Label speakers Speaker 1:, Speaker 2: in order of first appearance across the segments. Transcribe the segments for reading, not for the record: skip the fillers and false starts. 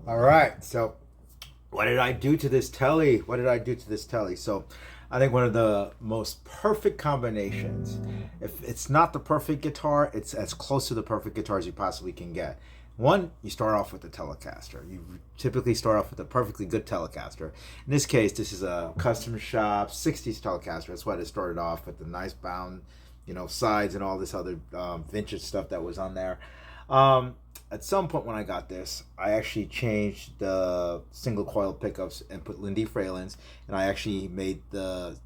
Speaker 1: All right, so what did I do to this telly? What did I do to this telly? So I think one of the most perfect combinations, if it's not the perfect guitar, it's as close to the perfect guitar as you possibly can get. One, you start off with the Telecaster. You typically start off with a perfectly good Telecaster. In this case, this is a custom shop 60s Telecaster. That's why it started off with the nice bound, sides and all this other vintage stuff that was on there. At some point when I got this, I actually changed the single coil pickups and put Lindy Fraylins, and I actually made the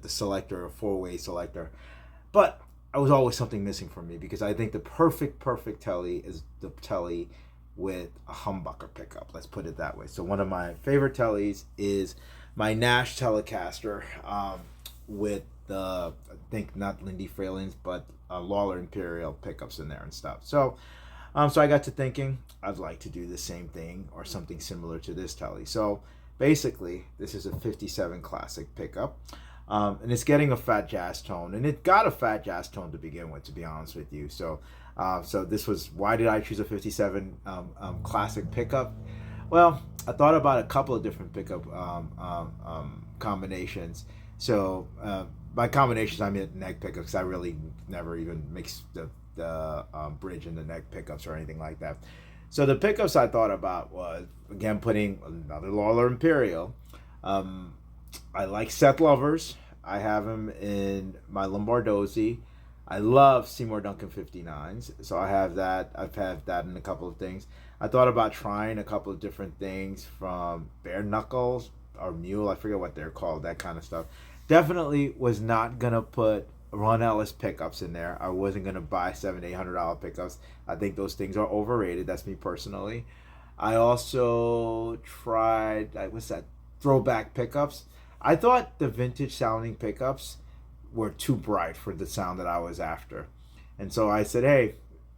Speaker 1: selector a 4-way selector. But I was always something missing for me, because I think the perfect telly is the telly with a humbucker pickup. Let's put it that way. So one of my favorite tellies is my Nash Telecaster with the, I think not Lindy Fraylins, but Lawler Imperial pickups in there and stuff. So I got to thinking I'd like to do the same thing or something similar to this telly. So basically, this is a 57 classic pickup. And it's getting a fat jazz tone, and it got a fat jazz tone to begin with, to be honest with you. So this was, why did I choose a 57 classic pickup? Well, I thought about a couple of different pickup combinations. So by combinations, I mean neck pickups, because I really never even mix the bridge and the neck pickups or anything like that. So the pickups I thought about was, again, putting another Lawler Imperial. I like Seth Lovers. I have him in my Lombardozzi. I love Seymour Duncan 59s, so I have that. I've had that in a couple of things. I thought about trying a couple of different things from Bare Knuckles or Mule. I forget what they're called, that kind of stuff. Definitely was not going to put Ron Ellis pickups in there. I wasn't going to buy $700-800 pickups. I think those things are overrated. That's me personally. I also tried, what's that, throwback pickups. I thought the vintage sounding pickups were too bright for the sound that I was after. And so I said, hey,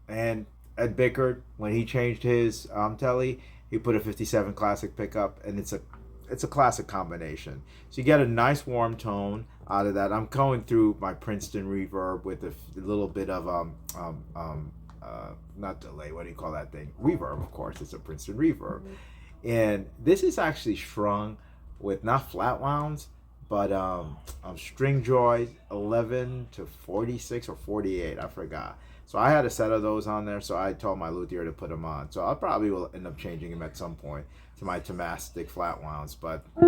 Speaker 1: and Ed Bickert, when he changed his Tele, he put a 57 classic pickup, and it's a classic combination. So you get a nice warm tone out of that. I'm going through my Princeton reverb with a little bit of not delay. What do you call that thing? Reverb, of course. It's a Princeton reverb, and this is actually strung with not flat wounds, but string joy 11 to 46 or 48. I forgot. So I had a set of those on there, so I told my luthier to put them on. So I probably will end up changing them at some point to my Tomastic flat wounds, but it's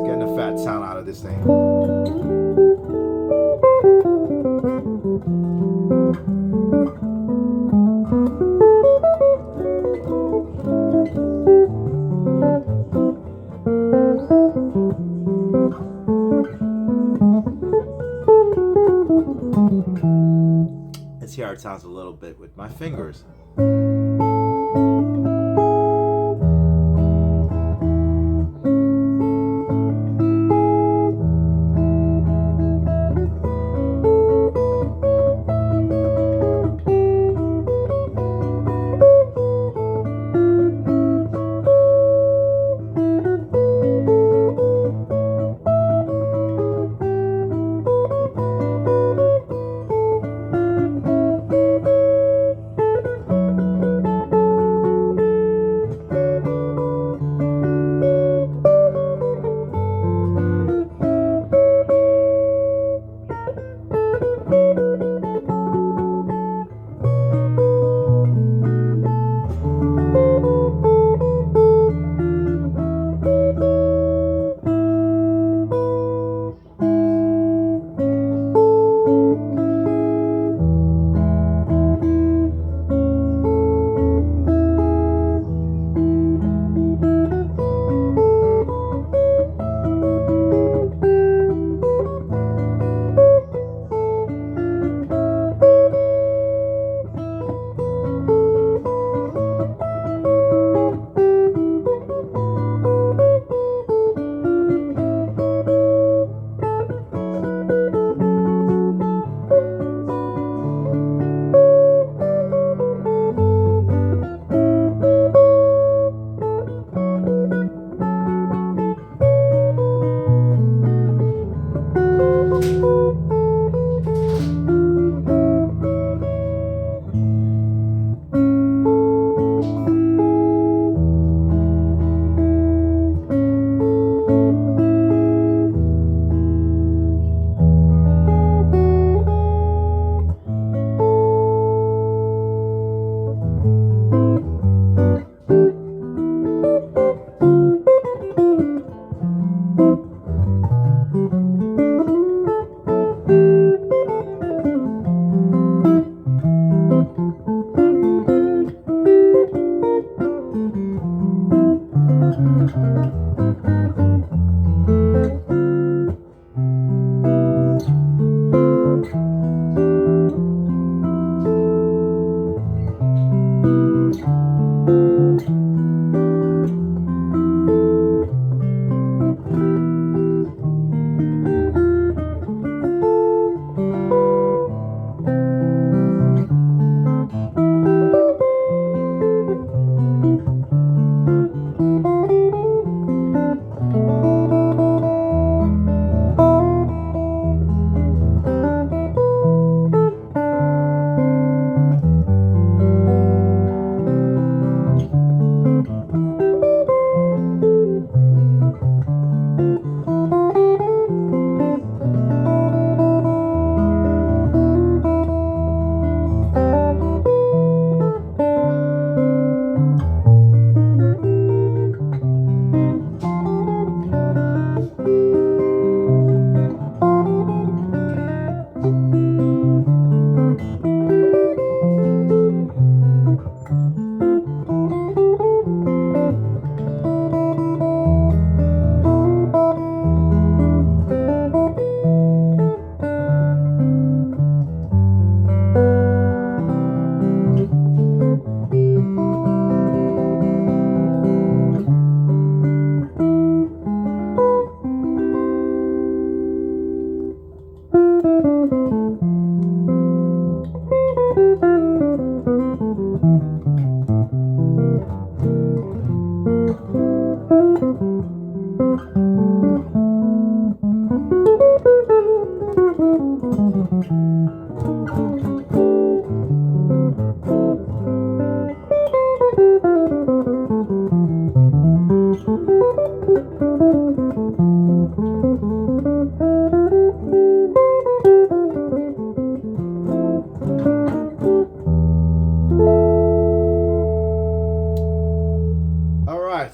Speaker 1: getting a fat sound out of this thing. Let's hear how it sounds a little bit with my fingers.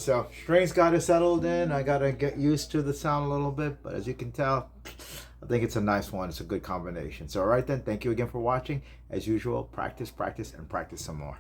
Speaker 1: So strings got it settled in. I got to get used to the sound a little bit, but as you can tell, I think it's a nice one. It's a good combination. So all right then, thank you again for watching. As usual, practice, practice, and practice some more.